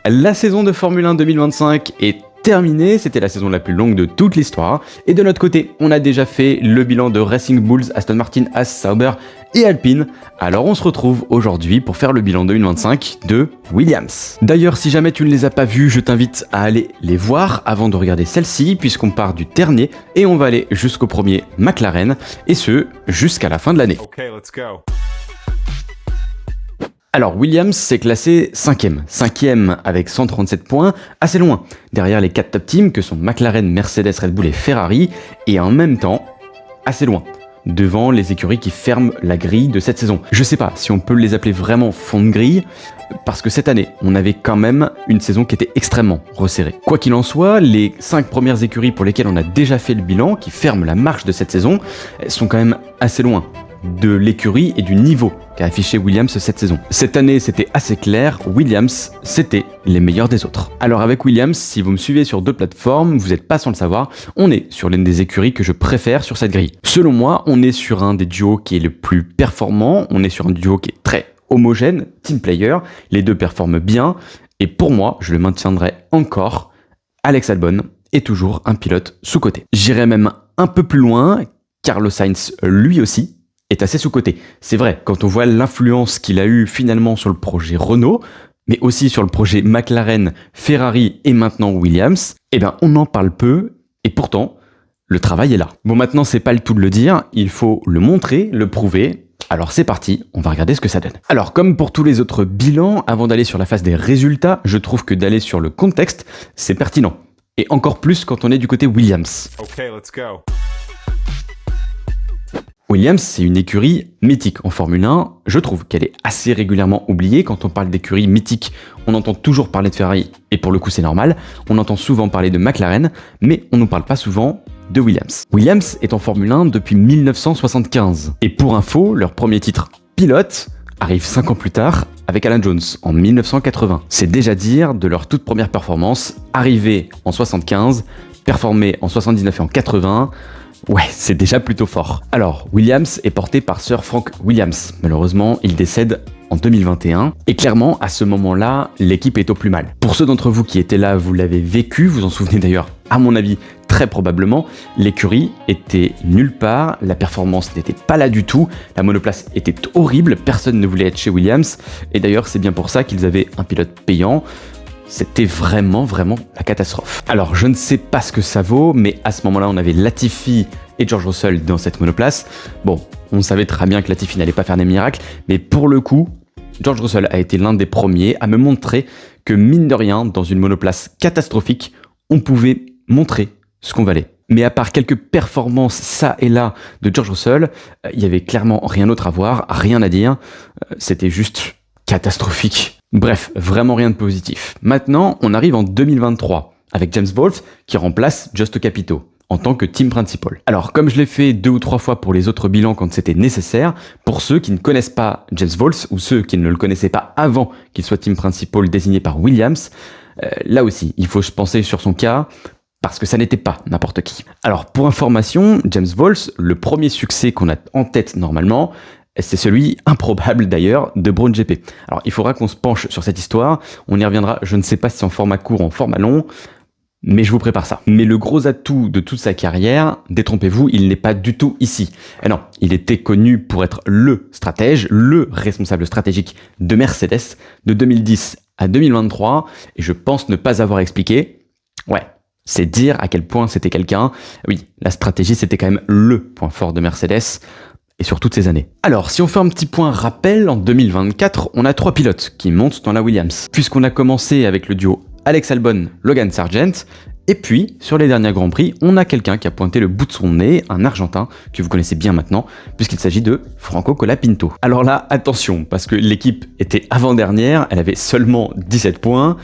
La saison de Formule 1 2025 est terminée, c'était la saison la plus longue de toute l'histoire. Et de notre côté, on a déjà fait le bilan de Racing Bulls, Aston Martin, Haas, Sauber et Alpine. Alors on se retrouve aujourd'hui pour faire le bilan 2025 de Williams. D'ailleurs, si jamais tu ne les as pas vus, je t'invite à aller les voir avant de regarder celle-ci, puisqu'on part du dernier et on va aller jusqu'au premier McLaren, et ce, jusqu'à la fin de l'année. Okay, let's go. Alors Williams s'est classé 5ème avec 137 points, assez loin, derrière les 4 top teams que sont McLaren, Mercedes, Red Bull et Ferrari, et en même temps, assez loin, devant les écuries qui ferment la grille de cette saison. Je sais pas si on peut les appeler vraiment fond de grille, parce que cette année, on avait quand même une saison qui était extrêmement resserrée. Quoi qu'il en soit, les 5 premières écuries pour lesquelles on a déjà fait le bilan, qui ferment la marche de cette saison, elles sont quand même assez loin de l'écurie et du niveau qu'a affiché Williams cette saison. Cette année, c'était assez clair, Williams, c'était les meilleurs des autres. Alors avec Williams, si vous me suivez sur 2 plateformes, vous n'êtes pas sans le savoir, on est sur l'une des écuries que je préfère sur cette grille. Selon moi, on est sur un des duos qui est le plus performant, on est sur un duo qui est très homogène, team player, les deux performent bien, et pour moi, je le maintiendrai encore, Alex Albon est toujours un pilote sous-coté. J'irai même un peu plus loin, Carlos Sainz lui aussi est assez sous-coté. C'est vrai, quand on voit l'influence qu'il a eue finalement sur le projet Renault, mais aussi sur le projet McLaren, Ferrari et maintenant Williams, eh ben on en parle peu, et pourtant, le travail est là. Bon, maintenant c'est pas le tout de le dire, il faut le montrer, le prouver. Alors c'est parti, on va regarder ce que ça donne. Alors comme pour tous les autres bilans, avant d'aller sur la phase des résultats, je trouve que d'aller sur le contexte, c'est pertinent. Et encore plus quand on est du côté Williams. Okay, let's go. Williams, c'est une écurie mythique en Formule 1. Je trouve qu'elle est assez régulièrement oubliée. Quand on parle d'écurie mythique, on entend toujours parler de Ferrari, et pour le coup c'est normal. On entend souvent parler de McLaren, mais on ne parle pas souvent de Williams. Williams est en Formule 1 depuis 1975. Et pour info, leur premier titre pilote arrive 5 ans plus tard avec Alan Jones en 1980. C'est déjà dire de leur toute première performance, arrivée en 75, performée en 79 et en 80. Ouais, c'est déjà plutôt fort. Alors, Williams est porté par Sir Frank Williams. Malheureusement, il décède en 2021. Et clairement, à ce moment-là, l'équipe est au plus mal. Pour ceux d'entre vous qui étaient là, vous l'avez vécu, vous en souvenez d'ailleurs, à mon avis, très probablement, l'écurie était nulle part, la performance n'était pas là du tout, la monoplace était horrible, personne ne voulait être chez Williams. Et d'ailleurs, c'est bien pour ça qu'ils avaient un pilote payant. C'était vraiment la catastrophe. Alors, je ne sais pas ce que ça vaut, mais à ce moment-là, on avait Latifi et George Russell dans cette monoplace. Bon, on savait très bien que Latifi n'allait pas faire des miracles, mais pour le coup, George Russell a été l'un des premiers à me montrer que, mine de rien, dans une monoplace catastrophique, on pouvait montrer ce qu'on valait. Mais à part quelques performances ça et là de George Russell, il y avait clairement rien d'autre à voir, rien à dire. C'était juste catastrophique. Bref, vraiment rien de positif. Maintenant, on arrive en 2023, avec James Wolfe qui remplace Josto Capito en tant que team principal. Alors, comme je l'ai fait 2 ou 3 fois pour les autres bilans quand c'était nécessaire, pour ceux qui ne connaissent pas James Wolfe, ou ceux qui ne le connaissaient pas avant qu'il soit team principal désigné par Williams, là aussi, il faut se penser sur son cas, parce que ça n'était pas n'importe qui. Alors, pour information, James Wolfe, le premier succès qu'on a en tête normalement, c'est celui, improbable d'ailleurs, de Brown GP. Alors il faudra qu'on se penche sur cette histoire, on y reviendra, je ne sais pas si en format court ou en format long, mais je vous prépare ça. Mais le gros atout de toute sa carrière, détrompez-vous, il n'est pas du tout ici. Et non, il était connu pour être le stratège, le responsable stratégique de Mercedes de 2010 à 2023, et je pense ne pas avoir expliqué. Ouais, c'est dire à quel point c'était quelqu'un. Oui, la stratégie c'était quand même le point fort de Mercedes, et sur toutes ces années. Alors, si on fait un petit point rappel, en 2024, on a 3 pilotes qui montent dans la Williams. Puisqu'on a commencé avec le duo Alex Albon, Logan Sargent, et puis, sur les derniers Grands Prix, on a quelqu'un qui a pointé le bout de son nez, un Argentin, que vous connaissez bien maintenant, puisqu'il s'agit de Franco Colapinto. Alors là, attention, parce que l'équipe était avant-dernière, elle avait seulement 17 points,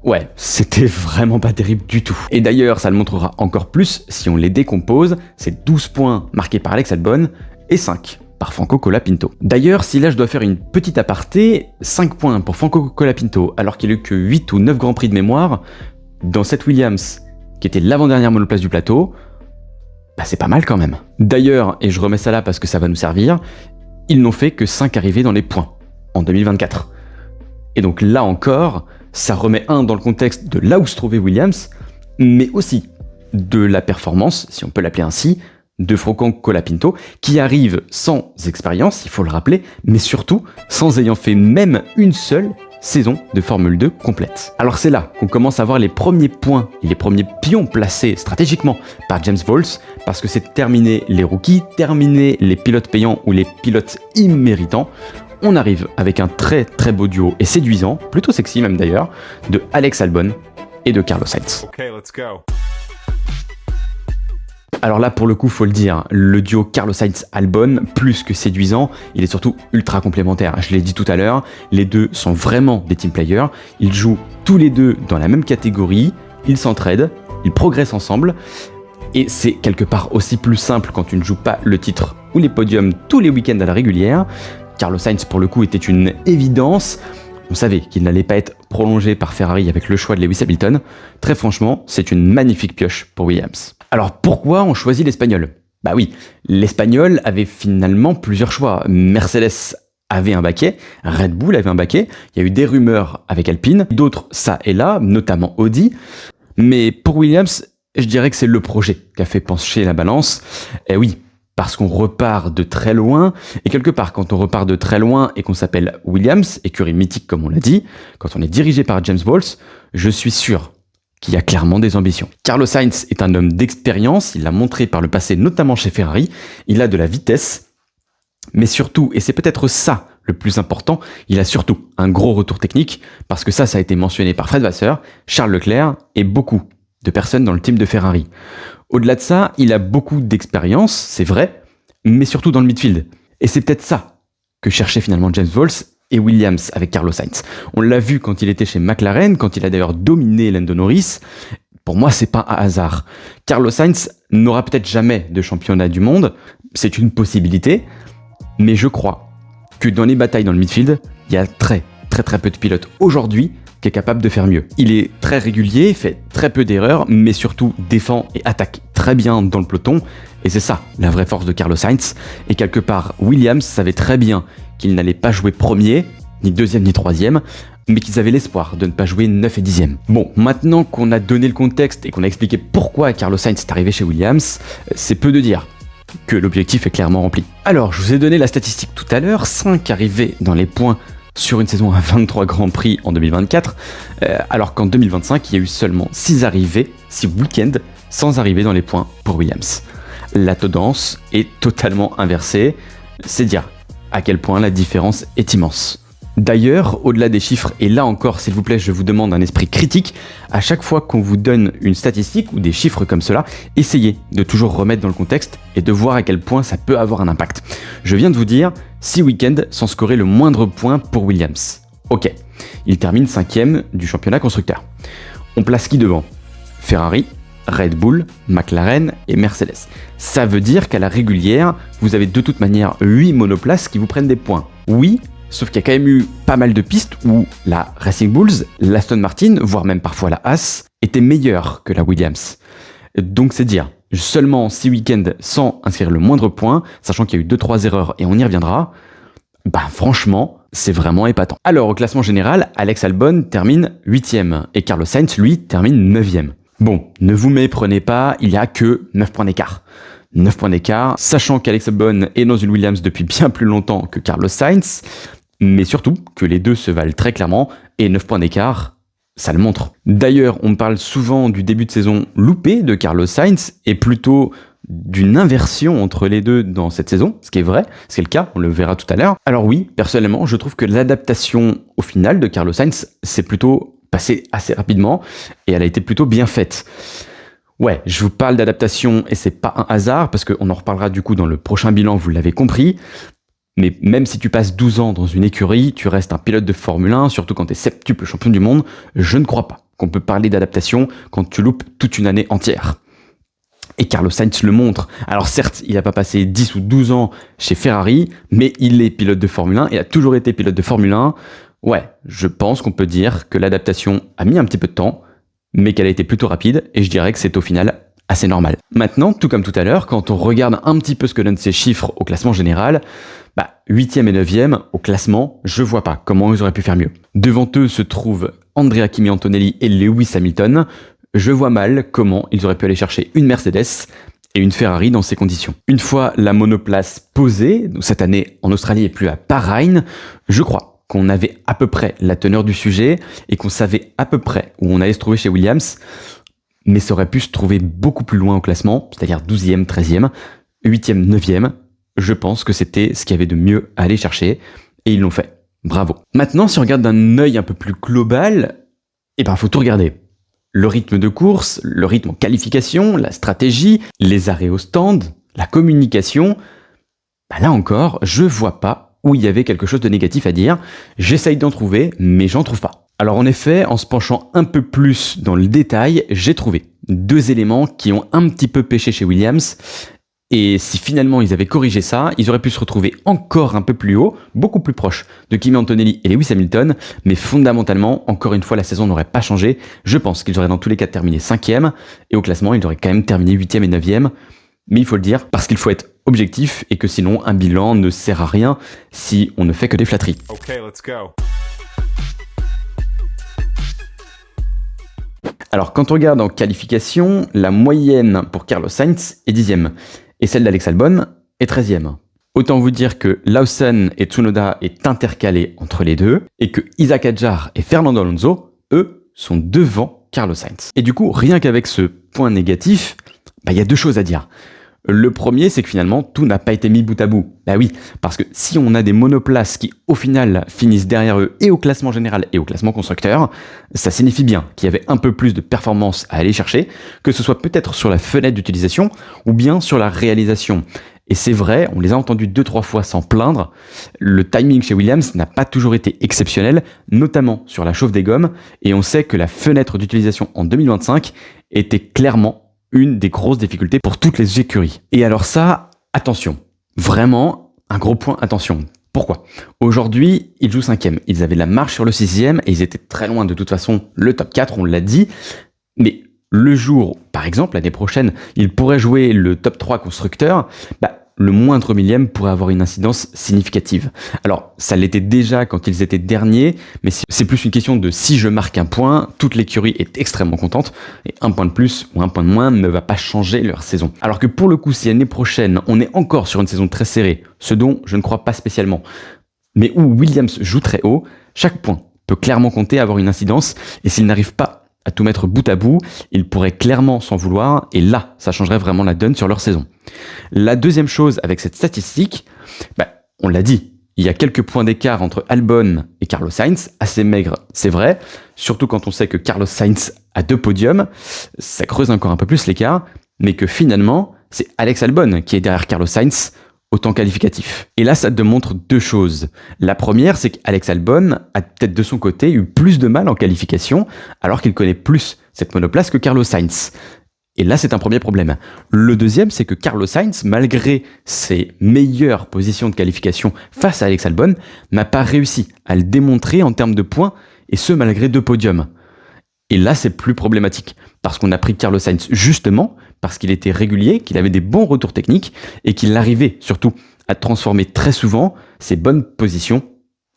ouais, c'était vraiment pas terrible du tout. Et d'ailleurs, ça le montrera encore plus si on les décompose, c'est 12 points marqués par Alex Albon, et 5 par Franco Colapinto. D'ailleurs, si là je dois faire une petite aparté, 5 points pour Franco Colapinto, alors qu'il a eu que 8 ou 9 Grands Prix de mémoire, dans cette Williams, qui était l'avant-dernière monoplace du plateau, bah c'est pas mal quand même. D'ailleurs, et je remets ça là parce que ça va nous servir, ils n'ont fait que 5 arrivées dans les points, en 2024. Et donc là encore, ça remet dans le contexte de là où se trouvait Williams, mais aussi de la performance, si on peut l'appeler ainsi, de Franco Colapinto, qui arrive sans expérience, il faut le rappeler, mais surtout sans ayant fait même une seule saison de Formule 2 complète. Alors c'est là qu'on commence à voir les premiers points et les premiers pions placés stratégiquement par James Vowles, parce que c'est terminer les rookies, terminer les pilotes payants ou les pilotes imméritants. On arrive avec un très très beau duo et séduisant, plutôt sexy même d'ailleurs, de Alex Albon et de Carlos Sainz. Okay, let's go. Alors là, pour le coup, faut le dire, le duo Carlos Sainz-Albon, plus que séduisant, il est surtout ultra complémentaire. Je l'ai dit tout à l'heure, les deux sont vraiment des team players. Ils jouent tous les deux dans la même catégorie, ils s'entraident, ils progressent ensemble. Et c'est quelque part aussi plus simple quand tu ne joues pas le titre ou les podiums tous les week-ends à la régulière. Carlos Sainz, pour le coup, était une évidence. On savait qu'il n'allait pas être prolongé par Ferrari avec le choix de Lewis Hamilton. Très franchement, c'est une magnifique pioche pour Williams. Alors pourquoi on choisit l'Espagnol ? Bah oui, l'Espagnol avait finalement plusieurs choix. Mercedes avait un baquet, Red Bull avait un baquet, il y a eu des rumeurs avec Alpine, d'autres ça et là, notamment Audi. Mais pour Williams, je dirais que c'est le projet qui a fait pencher la balance. Et oui, parce qu'on repart de très loin, et quelque part, quand on repart de très loin et qu'on s'appelle Williams, écurie mythique comme on l'a dit, quand on est dirigé par James Vowles, je suis sûr qu'il y a clairement des ambitions. Carlos Sainz est un homme d'expérience, il l'a montré par le passé, notamment chez Ferrari, il a de la vitesse, mais surtout, et c'est peut-être ça le plus important, il a surtout un gros retour technique, parce que ça a été mentionné par Fred Vasseur, Charles Leclerc et beaucoup de personnes dans le team de Ferrari. Au-delà de ça, il a beaucoup d'expérience, c'est vrai, mais surtout dans le midfield. Et c'est peut-être ça que cherchait finalement James Vowles et Williams avec Carlos Sainz. On l'a vu quand il était chez McLaren, quand il a d'ailleurs dominé Lando Norris. Pour moi, c'est pas un hasard. Carlos Sainz n'aura peut-être jamais de championnat du monde, c'est une possibilité, mais je crois que dans les batailles dans le midfield, il y a très peu de pilotes aujourd'hui qui est capable de faire mieux. Il est très régulier, fait très peu d'erreurs, mais surtout défend et attaque très bien dans le peloton, et c'est ça la vraie force de Carlos Sainz. Et quelque part, Williams savait très bien qu'il n'allait pas jouer premier, ni deuxième, ni troisième, mais qu'ils avaient l'espoir de ne pas jouer 9 et 10e. Bon, maintenant qu'on a donné le contexte et qu'on a expliqué pourquoi Carlos Sainz est arrivé chez Williams, c'est peu de dire que l'objectif est clairement rempli. Alors, je vous ai donné la statistique tout à l'heure, 5 arrivées dans les points sur une saison à 23 Grands Prix en 2024, alors qu'en 2025, il y a eu seulement 6 arrivées, 6 week-ends, sans arriver dans les points pour Williams. La tendance est totalement inversée, c'est dire à quel point la différence est immense. D'ailleurs, au-delà des chiffres, et là encore, s'il vous plaît, je vous demande un esprit critique, à chaque fois qu'on vous donne une statistique ou des chiffres comme cela, essayez de toujours remettre dans le contexte et de voir à quel point ça peut avoir un impact. Je viens de vous dire 6 week-ends sans scorer le moindre point pour Williams. Ok, il termine 5e du championnat constructeur. On place qui devant ? Ferrari, Red Bull, McLaren et Mercedes. Ça veut dire qu'à la régulière, vous avez de toute manière 8 monoplaces qui vous prennent des points. Oui, sauf qu'il y a quand même eu pas mal de pistes où la Racing Bulls, l'Aston Martin, voire même parfois la Haas, était meilleure que la Williams. Donc c'est dire, seulement 6 week-ends sans inscrire le moindre point, sachant qu'il y a eu 2-3 erreurs et on y reviendra, franchement, c'est vraiment épatant. Alors au classement général, Alex Albon termine 8e et Carlos Sainz, lui, termine 9e. Bon, ne vous méprenez pas, il n'y a que 9 points d'écart. 9 points d'écart, sachant qu'Alex Albon est dans une Williams depuis bien plus longtemps que Carlos Sainz, mais surtout que les deux se valent très clairement, et 9 points d'écart, ça le montre. D'ailleurs, on parle souvent du début de saison loupé de Carlos Sainz, et plutôt d'une inversion entre les deux dans cette saison, ce qui est vrai, c'est le cas, on le verra tout à l'heure. Alors oui, personnellement, je trouve que l'adaptation au final de Carlos Sainz, c'est plutôt passé assez rapidement, et elle a été plutôt bien faite. Ouais, je vous parle d'adaptation et c'est pas un hasard, parce qu'on en reparlera du coup dans le prochain bilan, vous l'avez compris. Mais même si tu passes 12 ans dans une écurie, tu restes un pilote de Formule 1, surtout quand tu es septuple champion du monde, je ne crois pas qu'on peut parler d'adaptation quand tu loupes toute une année entière. Et Carlos Sainz le montre. Alors certes, il n'a pas passé 10 ou 12 ans chez Ferrari, mais il est pilote de Formule 1 et a toujours été pilote de Formule 1. Ouais, je pense qu'on peut dire que l'adaptation a mis un petit peu de temps, mais qu'elle a été plutôt rapide, et je dirais que c'est au final assez normal. Maintenant, tout comme tout à l'heure, quand on regarde un petit peu ce que donnent ces chiffres au classement général, 8e et 9e au classement, je vois pas comment ils auraient pu faire mieux. Devant eux se trouvent Andrea Kimi Antonelli et Lewis Hamilton, je vois mal comment ils auraient pu aller chercher une Mercedes et une Ferrari dans ces conditions. Une fois la monoplace posée, cette année en Australie et plus à Bahreïn, je crois qu'on avait à peu près la teneur du sujet et qu'on savait à peu près où on allait se trouver chez Williams, mais ça aurait pu se trouver beaucoup plus loin au classement, c'est-à-dire 12e, 13e, 8e, 9e. Je pense que c'était ce qu'il y avait de mieux à aller chercher et ils l'ont fait. Bravo. Maintenant, si on regarde d'un œil un peu plus global, faut tout regarder. Le rythme de course, le rythme en qualification, la stratégie, les arrêts au stand, la communication. Là encore, je vois pas où il y avait quelque chose de négatif à dire. J'essaye d'en trouver, mais j'en trouve pas. Alors en effet, en se penchant un peu plus dans le détail, j'ai trouvé 2 éléments qui ont un petit peu pêché chez Williams. Et si finalement ils avaient corrigé ça, ils auraient pu se retrouver encore un peu plus haut, beaucoup plus proche de Kimi Antonelli et Lewis Hamilton, mais fondamentalement, encore une fois, la saison n'aurait pas changé. Je pense qu'ils auraient dans tous les cas terminé 5e, et au classement, ils auraient quand même terminé 8e et 9e. Mais il faut le dire, parce qu'il faut être objectif, et que sinon, un bilan ne sert à rien si on ne fait que des flatteries. Okay, let's go. Alors, quand on regarde en qualification, la moyenne pour Carlos Sainz est 10e. Et celle d'Alex Albon est 13e. Autant vous dire que Lawson et Tsunoda est intercalé entre les deux, et que Isaac Hadjar et Fernando Alonso, eux, sont devant Carlos Sainz. Et du coup, rien qu'avec ce point négatif, y a 2 choses à dire. Le premier, c'est que finalement, tout n'a pas été mis bout à bout. Oui, parce que si on a des monoplaces qui, au final, finissent derrière eux et au classement général et au classement constructeur, ça signifie bien qu'il y avait un peu plus de performance à aller chercher, que ce soit peut-être sur la fenêtre d'utilisation ou bien sur la réalisation. Et c'est vrai, on les a entendus 2-3 fois sans plaindre, le timing chez Williams n'a pas toujours été exceptionnel, notamment sur la chauffe des gommes, et on sait que la fenêtre d'utilisation en 2025 était clairement une des grosses difficultés pour toutes les écuries. Et alors ça, attention, vraiment un gros point, attention. Pourquoi ? Aujourd'hui, ils jouent 5e, ils avaient la marche sur le 6e et ils étaient très loin de toute façon le top 4, on l'a dit, mais le jour, par exemple, l'année prochaine, ils pourraient jouer le top 3 constructeur, le moindre millième pourrait avoir une incidence significative. Alors, ça l'était déjà quand ils étaient derniers, mais c'est plus une question de si je marque un point, toute l'écurie est extrêmement contente, et un point de plus ou un point de moins ne va pas changer leur saison. Alors que pour le coup, si l'année prochaine, on est encore sur une saison très serrée, ce dont je ne crois pas spécialement, mais où Williams joue très haut, chaque point peut clairement compter, avoir une incidence, et s'il n'arrive pas à tout mettre bout à bout, ils pourraient clairement s'en vouloir, et là, ça changerait vraiment la donne sur leur saison. La deuxième chose avec cette statistique, on l'a dit, il y a quelques points d'écart entre Albon et Carlos Sainz, assez maigre, c'est vrai, surtout quand on sait que Carlos Sainz a 2 podiums, ça creuse encore un peu plus l'écart, mais que finalement, c'est Alex Albon qui est derrière Carlos Sainz au temps qualificatif. Et là, ça te montre 2 choses. La première, c'est qu'Alex Albon a peut-être de son côté eu plus de mal en qualification, alors qu'il connaît plus cette monoplace que Carlos Sainz. Et là, c'est un premier problème. Le deuxième, c'est que Carlos Sainz, malgré ses meilleures positions de qualification face à Alex Albon, n'a pas réussi à le démontrer en termes de points, et ce, malgré 2 podiums. Et là, c'est plus problématique, parce qu'on a pris Carlos Sainz justement parce qu'il était régulier, qu'il avait des bons retours techniques, et qu'il arrivait surtout à transformer très souvent ses bonnes positions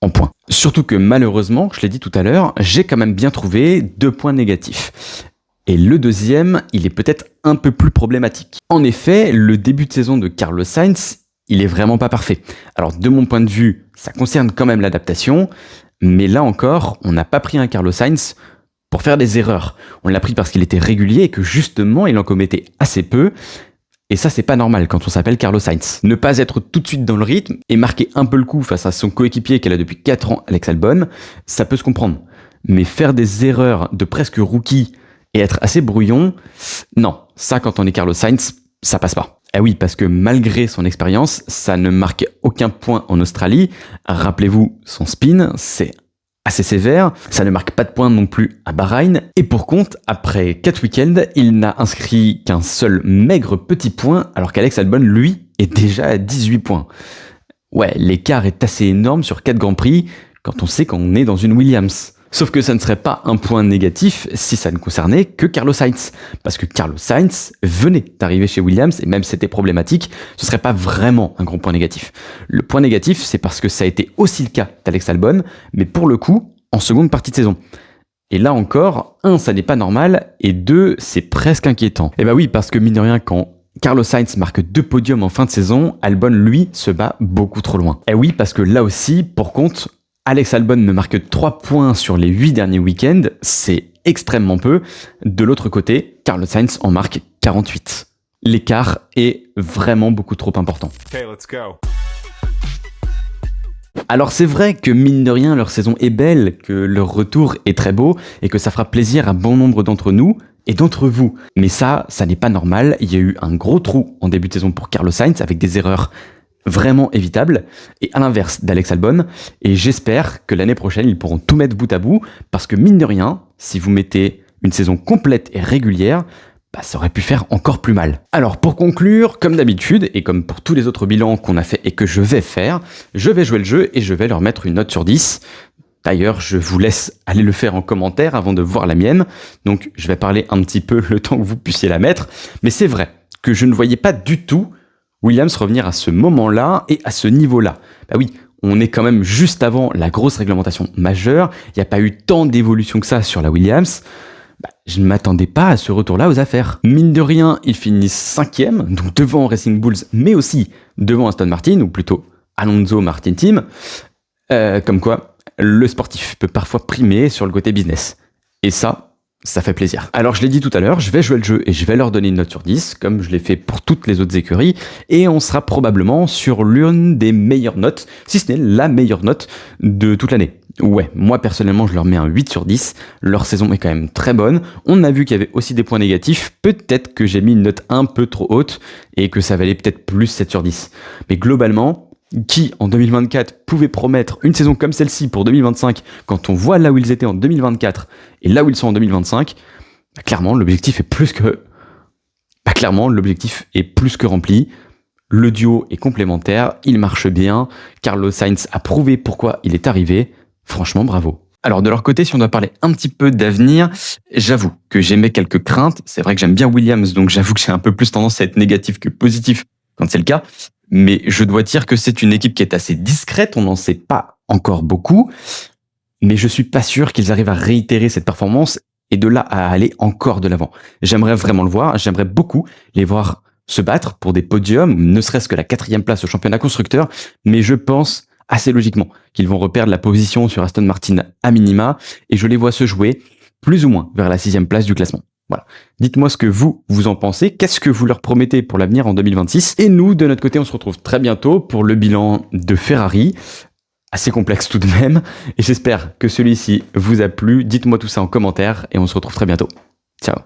en points. Surtout que malheureusement, je l'ai dit tout à l'heure, j'ai quand même bien trouvé 2 points négatifs. Et le deuxième, il est peut-être un peu plus problématique. En effet, le début de saison de Carlos Sainz, il est vraiment pas parfait. Alors de mon point de vue, ça concerne quand même l'adaptation, mais là encore, on n'a pas pris un Carlos Sainz pour faire des erreurs. On l'a pris parce qu'il était régulier et que justement, il en commettait assez peu. Et ça, c'est pas normal quand on s'appelle Carlos Sainz. Ne pas être tout de suite dans le rythme et marquer un peu le coup face à son coéquipier qu'elle a depuis 4 ans, Alex Albon, ça peut se comprendre. Mais faire des erreurs de presque rookie et être assez brouillon, non. Ça, quand on est Carlos Sainz, ça passe pas. Eh oui, parce que malgré son expérience, ça ne marque aucun point en Australie. Rappelez-vous, son spin, c'est assez sévère, ça ne marque pas de points non plus à Bahreïn, et pour compte, après 4 week-ends, il n'a inscrit qu'un seul maigre petit point, alors qu'Alex Albon, lui, est déjà à 18 points. Ouais, l'écart est assez énorme sur 4 Grands Prix, quand on sait qu'on est dans une Williams. Sauf que ça ne serait pas un point négatif si ça ne concernait que Carlos Sainz. Parce que Carlos Sainz venait d'arriver chez Williams, et même si c'était problématique, ce serait pas vraiment un gros point négatif. Le point négatif, c'est parce que ça a été aussi le cas d'Alex Albon, mais pour le coup, en seconde partie de saison. Et là encore, 1, ça n'est pas normal, et 2, c'est presque inquiétant. Et bah oui, parce que mine de rien, quand Carlos Sainz marque 2 podiums en fin de saison, Albon, lui, se bat beaucoup trop loin. Et oui, parce que là aussi, pour compte, Alex Albon ne marque que 3 points sur les 8 derniers week-ends, c'est extrêmement peu. De l'autre côté, Carlos Sainz en marque 48. L'écart est vraiment beaucoup trop important. Okay, let's go. Alors c'est vrai que mine de rien, leur saison est belle, que leur retour est très beau et que ça fera plaisir à bon nombre d'entre nous et d'entre vous. Mais ça n'est pas normal. Il y a eu un gros trou en début de saison pour Carlos Sainz avec des erreurs vraiment évitables et à l'inverse d'Alex Albon. Et j'espère que l'année prochaine, ils pourront tout mettre bout à bout parce que mine de rien, si vous mettez une saison complète et régulière, ça aurait pu faire encore plus mal. Alors pour conclure, comme d'habitude, et comme pour tous les autres bilans qu'on a fait et que je vais faire, je vais jouer le jeu et je vais leur mettre une note sur 10. D'ailleurs, je vous laisse aller le faire en commentaire avant de voir la mienne. Donc je vais parler un petit peu le temps que vous puissiez la mettre. Mais c'est vrai que je ne voyais pas du tout Williams revenir à ce moment-là et à ce niveau-là. Bah oui, on est quand même juste avant la grosse réglementation majeure. Il n'y a pas eu tant d'évolution que ça sur la Williams. Je ne m'attendais pas à ce retour-là aux affaires. Mine de rien, ils finissent 5e, donc devant Racing Bulls, mais aussi devant Aston Martin, ou plutôt Alonso Martin Team. Comme quoi, le sportif peut parfois primer sur le côté business. Et ça fait plaisir. Alors je l'ai dit tout à l'heure, je vais jouer le jeu et je vais leur donner une note sur 10, comme je l'ai fait pour toutes les autres écuries, et on sera probablement sur l'une des meilleures notes, si ce n'est la meilleure note de toute l'année. Ouais, moi personnellement je leur mets un 8 sur 10, leur saison est quand même très bonne, on a vu qu'il y avait aussi des points négatifs, peut-être que j'ai mis une note un peu trop haute et que ça valait peut-être plus 7 sur 10. Mais globalement, qui en 2024 pouvait promettre une saison comme celle-ci pour 2025 quand on voit là où ils étaient en 2024 et là où ils sont en 2025, clairement l'objectif est plus que rempli. Le duo est complémentaire, il marche bien, Carlos Sainz a prouvé pourquoi il est arrivé. Franchement, bravo. Alors de leur côté, si on doit parler un petit peu d'avenir, j'avoue que j'aimais quelques craintes. C'est vrai que j'aime bien Williams, donc j'avoue que j'ai un peu plus tendance à être négatif que positif quand c'est le cas. Mais je dois dire que c'est une équipe qui est assez discrète, on n'en sait pas encore beaucoup. Mais je suis pas sûr qu'ils arrivent à réitérer cette performance et de là à aller encore de l'avant. J'aimerais vraiment le voir, j'aimerais beaucoup les voir se battre pour des podiums, ne serait-ce que la 4e place au championnat constructeur, mais je pense assez logiquement qu'ils vont reperdre la position sur Aston Martin à minima, et je les vois se jouer plus ou moins vers la 6e place du classement. Voilà. Dites-moi ce que vous en pensez, qu'est-ce que vous leur promettez pour l'avenir en 2026, et nous, de notre côté, on se retrouve très bientôt pour le bilan de Ferrari, assez complexe tout de même, et j'espère que celui-ci vous a plu, dites-moi tout ça en commentaire, et on se retrouve très bientôt. Ciao.